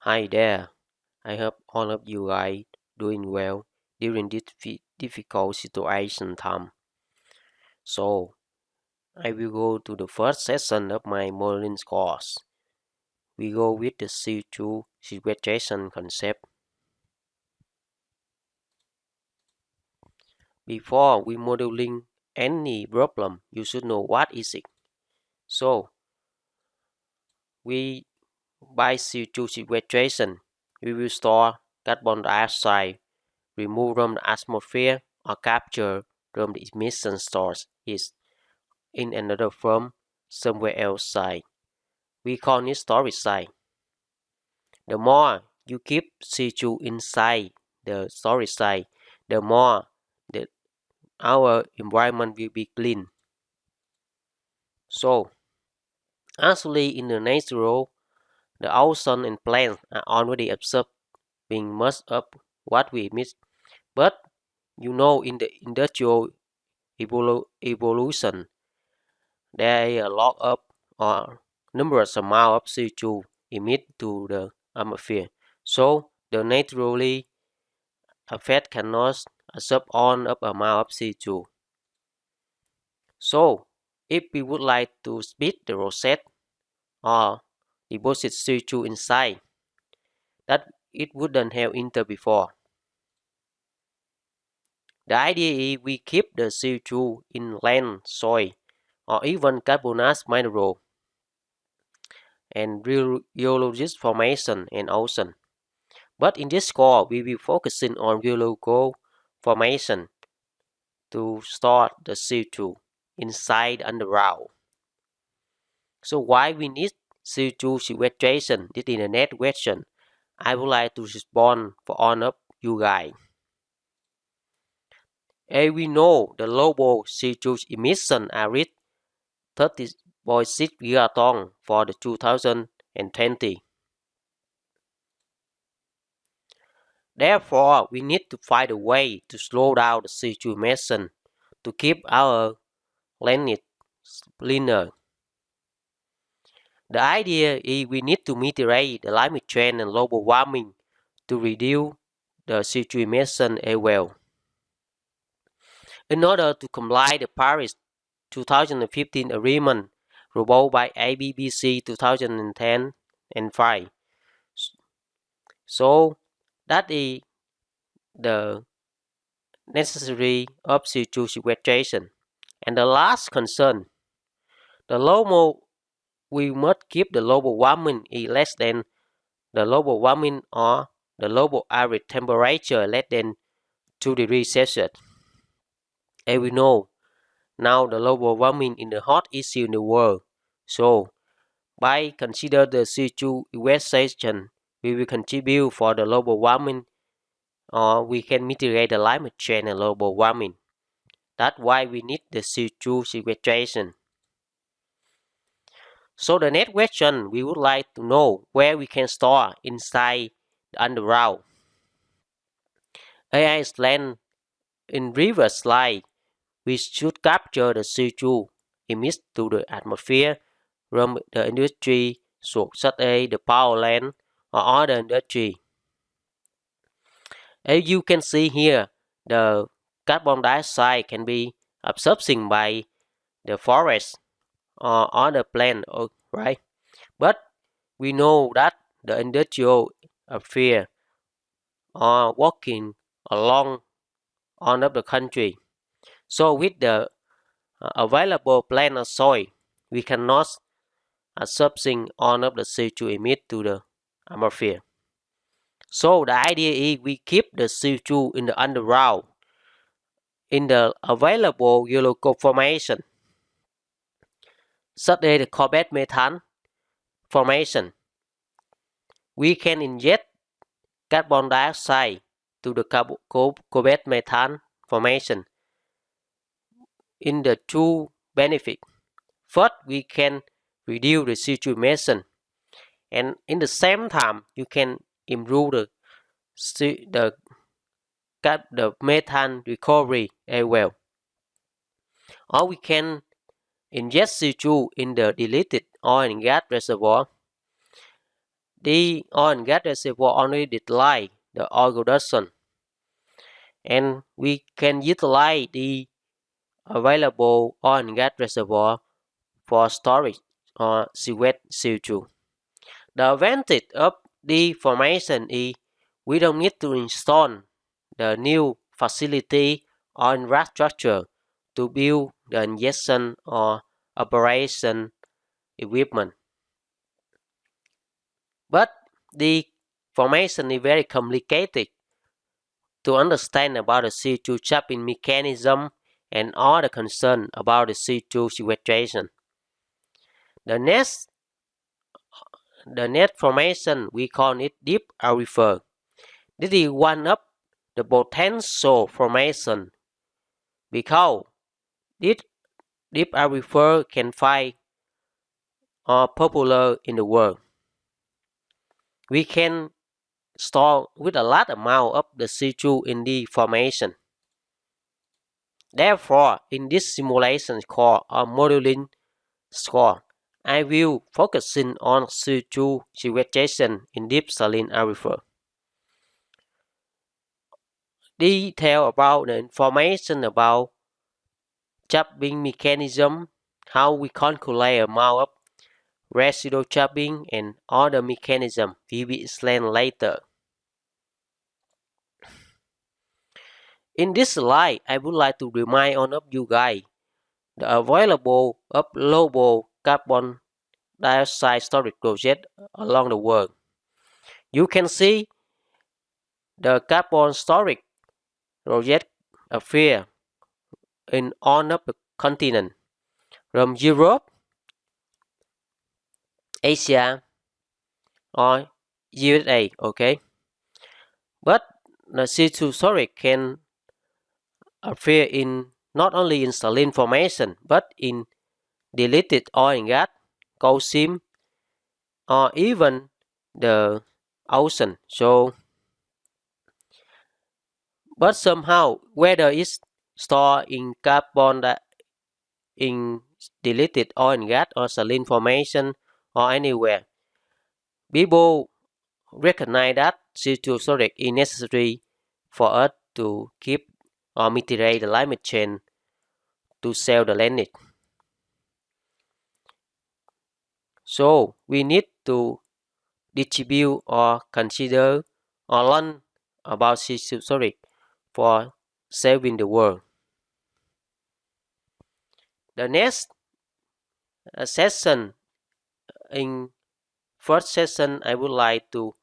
Hi there. I hope all of you guys doing well during this difficult situation time. So I will go to the first session of my modeling course. We go with the CO₂ sequestration concept. Before we modeling any problem, you should know what is it. So by CO₂ sequestration, we will store carbon dioxide, remove from the atmosphere, or capture from the emission source is in another form somewhere outside. We call it storage site. The more you keep CO₂ inside the storage site, the more our environment will be clean. So, actually in the natural, the ocean and plants are already absorbing much of what we emit. But in the industrial evolution, there is a lot of or numerous amount of CO₂ emit to the atmosphere. So the naturally affect cannot absorb all of amount of CO₂. So if we would like to speed the process or deposit CO₂ inside, that it wouldn't have entered before. The idea is we keep the CO₂ in land, soil, or even carbonate mineral and geological formation and ocean. But in this course, we will focusing on geological formation to store the CO₂ inside underground. So why we need CO₂ sequestration? This is the next question I would like to respond for all of you guys. As we know, the global CO₂ emissions are reached 30.6 gigaton for the 2020. Therefore, we need to find a way to slow down the CO₂ emission to keep our planet cleaner. The idea is we need to mitigate the climate change and global warming to reduce the CO₂ emission as well. In order to comply the Paris 2015 agreement proposed by IPCC 2010 and 5. So that is the necessary of CO₂ sequestration. And the last concern, the global we must keep the global warming is less than the global warming or the global average temperature less than 2 degrees Celsius. As we know, now the global warming is the hot issue in the world. So, by consider the CO₂ sequestration, we will contribute for the global warming or we can mitigate the climate change and global warming. That's why we need the CO₂ sequestration. So the next question, we would like to know where we can store inside the underground. AI land in river slide, we should capture the CO₂ emitted to the atmosphere from the industry such as the power plant or other industry. As you can see here, the carbon dioxide can be absorbed by the forest or other plant, right? But we know that the industrial sphere are working along all of the country. So with the available plant or soil, we cannot absorbing all of the CO₂ emitted to the atmosphere. So the idea is we keep the CO₂ in the underground in the available geological formation, such as the carbon methane formation. We can inject carbon dioxide to the carbon methane formation in the two benefits. First, we can reduce the CO₂ emission, and in the same time, you can improve the methane recovery as well. Or we can inject CO₂ in the deleted oil and gas reservoir. the oil and gas reservoir only decline the oil production, and we can utilize the available oil and gas reservoir for storage or sequester CO₂. The advantage of the formation is we don't need to install the new facility or infrastructure to build the injection or operation equipment. But the formation is very complicated to understand about the CO₂ trapping mechanism and all the concern about the CO₂ sequestration. The next formation, we call it deep aquifer. This is one of the potential formation because this deep aquifer can find popular in the world. We can store with a large amount of the CO₂ in the formation. Therefore, in this simulation called a modeling score, I will focusing on CO₂ sequestration in deep saline aquifer. Detail about the information about trapping mechanism, how we calculate amount of residual trapping, and other mechanism will be explained later. In this slide, I would like to remind all of you guys the available uploadable carbon dioxide storage project along the world. You can see the carbon storage project appear in all of the continent from Europe, Asia, or USA. Okay, but the CO₂ storage can appear in not only in saline formation but in deleted oil and gas, coal seam, or even the ocean. So, but somehow whether it's stored in in deleted oil and gas or saline formation or anywhere, people recognize that CO₂ storage is necessary for us to keep or mitigate the climate change to save the planet. So we need to distribute or consider or learn about CO₂ storage for saving the world. The next session, in first session, I would like to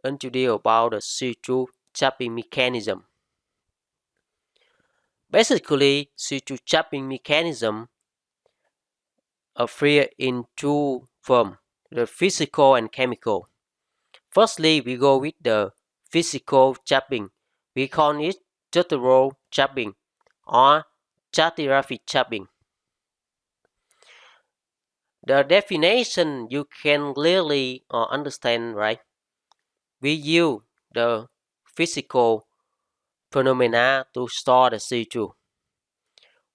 introduce about the CO₂ trapping mechanism. Basically, CO₂ trapping mechanism appear in two forms, the physical and chemical. Firstly, we go with the physical trapping. We call it structural trapping or stratigraphic trapping. The definition you can clearly understand, right? We use the physical phenomena to store the CO₂.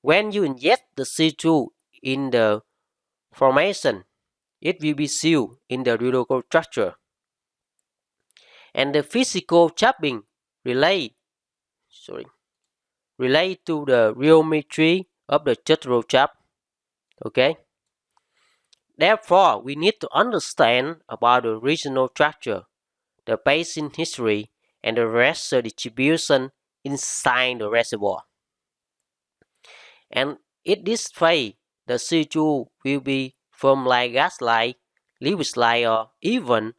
When you inject the CO₂ in the formation, it will be sealed in the geological structure. And the physical trapping relate to the geometry of the structural trap. Okay. Therefore, we need to understand about the regional structure, the basin history, and the reservoir distribution inside the reservoir. And in this phase, the CO₂ will be formed like gas-like, liquid-like, or even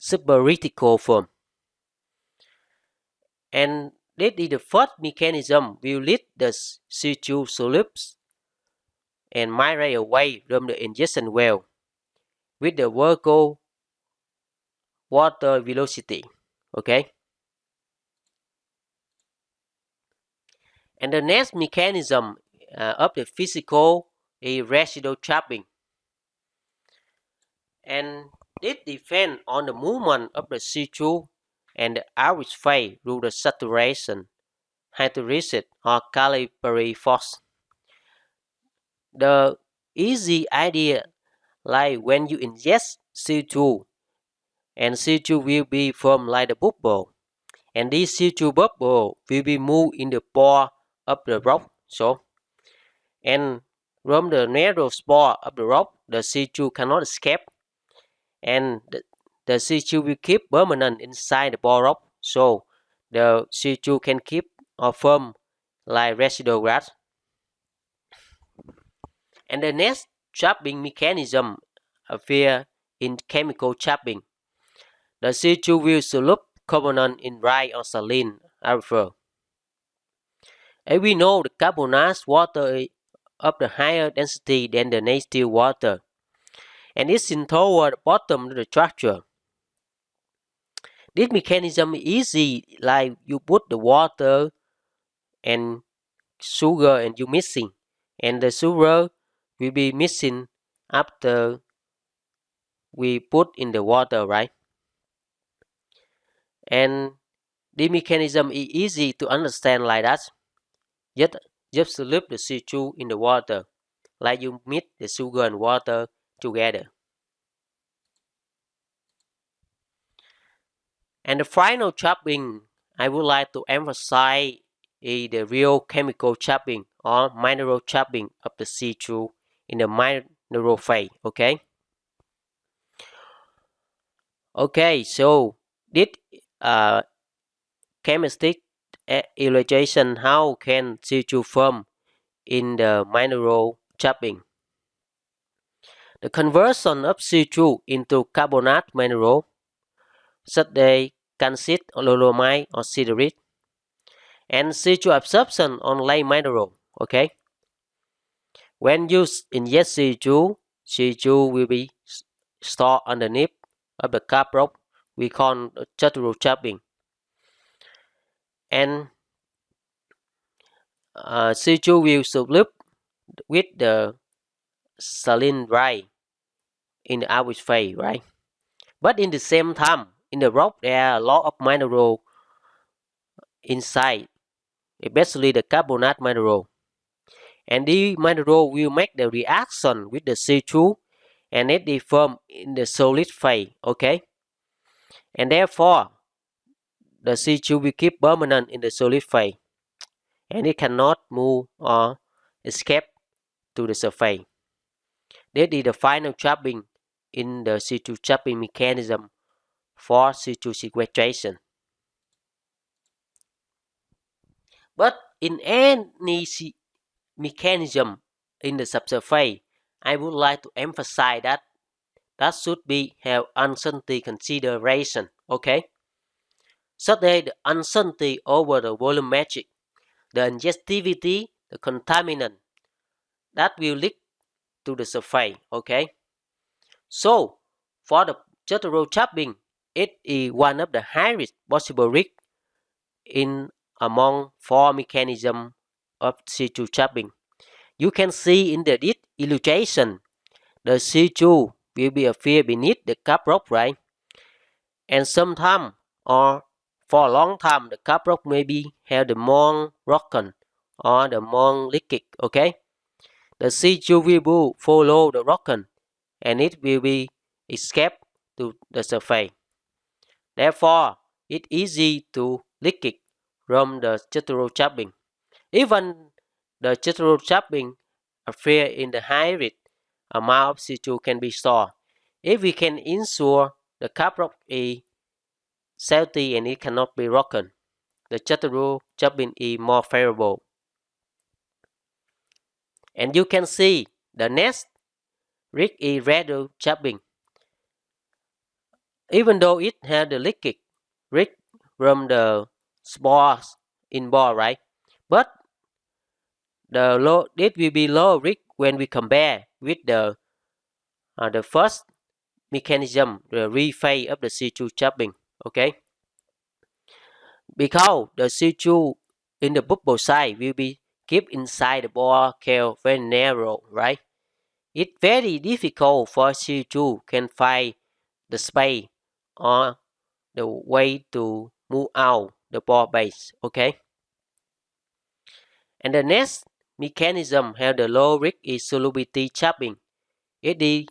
subaritical form. And this is the first mechanism will lead the CO₂ solutes and migrate away from the injection well with the vertical water velocity. Okay. And the next mechanism of the physical is residual trapping. And it depends on the movement of the CO₂ and the average phase through the saturation, hydrolysis, or calipari force. The easy idea like when you ingest CO₂ and CO₂ will be formed like a bubble, and this CO₂ bubble will be moved in the pore of the rock. And from the narrow spore of the rock, the CO₂ cannot escape, and the CO₂ will keep permanent inside the pore rock. So the CO₂ can keep or form like residual gas. And the next trapping mechanism appear in chemical trapping. The CO₂ will solute carbonate in dry or saline aquifer. As we know, the carbonate water is of the higher density than the native water, and it's in toward the bottom of the structure. This mechanism is easy, like you put the water and sugar and you mixing, and the sugar will be missing after we put in the water, right? And the mechanism is easy to understand like that. Just solute the CO₂ in the water, like you mix the sugar and water together. And the final trapping I would like to emphasize is the real chemical trapping or mineral trapping of the CO₂ in the mineral phase. Okay, so this chemistry illustration how can CO₂ form in the mineral trapping. The conversion of CO₂ into carbonate mineral, such as calcite, dolomite, or siderite, and CO₂ absorption on lime mineral. When you inject CO₂ will be stored underneath of the cap rock. We call structural trapping. And CO₂ will solute with the saline dry in the aquifer phase, right? But in the same time, in the rock there are a lot of mineral inside, especially the carbonate mineral. And the mineral will make the reaction with the CO₂, and it is formed in the solid phase. And therefore the CO₂ will keep permanent in the solid phase, and it cannot move or escape to the surface. That is the final trapping in the CO₂ trapping mechanism for CO₂ sequestration. But in any mechanism in the subsurface, I would like to emphasize that should be have uncertainty consideration. Such as the uncertainty over the volumetric, the injectivity, the contaminant that will leak to the surface. So for the structural trapping, it is one of the highest possible risk in among four mechanisms of CO₂ trapping. You can see in this illustration, the CO₂ will be appear beneath the cap rock, right? And sometimes or for a long time, the cap rock may be have the more rocken or the more liquid. The CO₂ will follow the rocken, and it will be escape to the surface. Therefore, it's easy to liquid from the structural trapping. Even the structural trapping appear in the high rate amount of CO₂ can be stored. If we can ensure the cap rock is salty and it cannot be rocken, the structural trapping is more favorable. And you can see the next risk is residual trapping. Even though it has the liquid risk from the spores in bore, right? But it will be low risk when we compare with the first mechanism, the rephase of the CO₂ trapping. Because the CO₂ in the bubble size will be kept inside the bore cell very narrow, right? It's very difficult for CO₂ can find the space or the way to move out the bore base. And the next mechanism have the low risk is solubility trapping. It is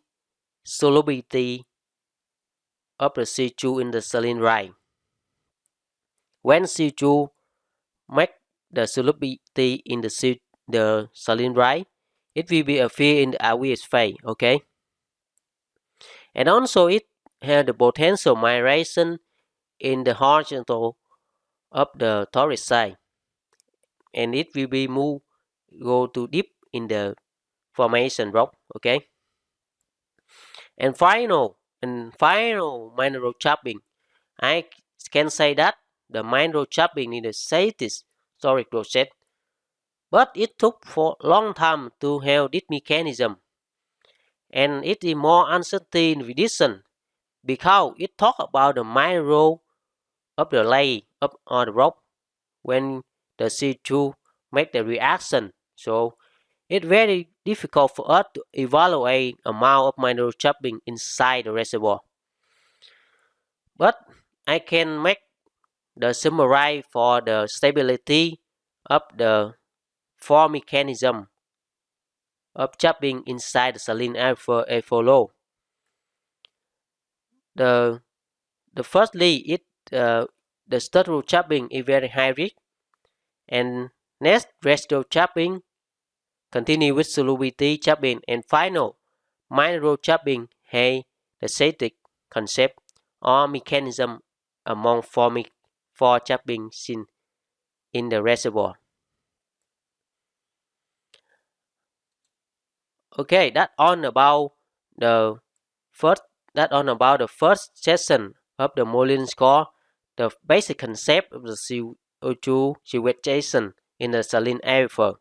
solubility of the CO₂ in the saline ride. When CO₂ make the solubility in the saline ride, it will be appear in the aqueous phase, okay? And also it has the potential mineralization in the horizontal of the torus side, and it will be go to deep in the formation rock, okay? And final mineral chopping, I can say that the mineral chopping is the safest storage process, but it took for a long time to have this mechanism, and it is more uncertain in addition because it talk about the mineral of the layer of on the rock when the CO₂ make the reaction. So it's very difficult for us to evaluate amount of mineral chopping inside the reservoir. But I can make the summary for the stability of the four mechanism of chopping inside the saline aquifer flow. The firstly the structural chopping is very high risk, and next residual chopping, continue with solubility chopping, and final mineral chopping hay the static concept or mechanism among four chopping in the reservoir. Okay, the first the first session of the Moline score, the basic concept of the CO₂ sequestration in the saline aquifer.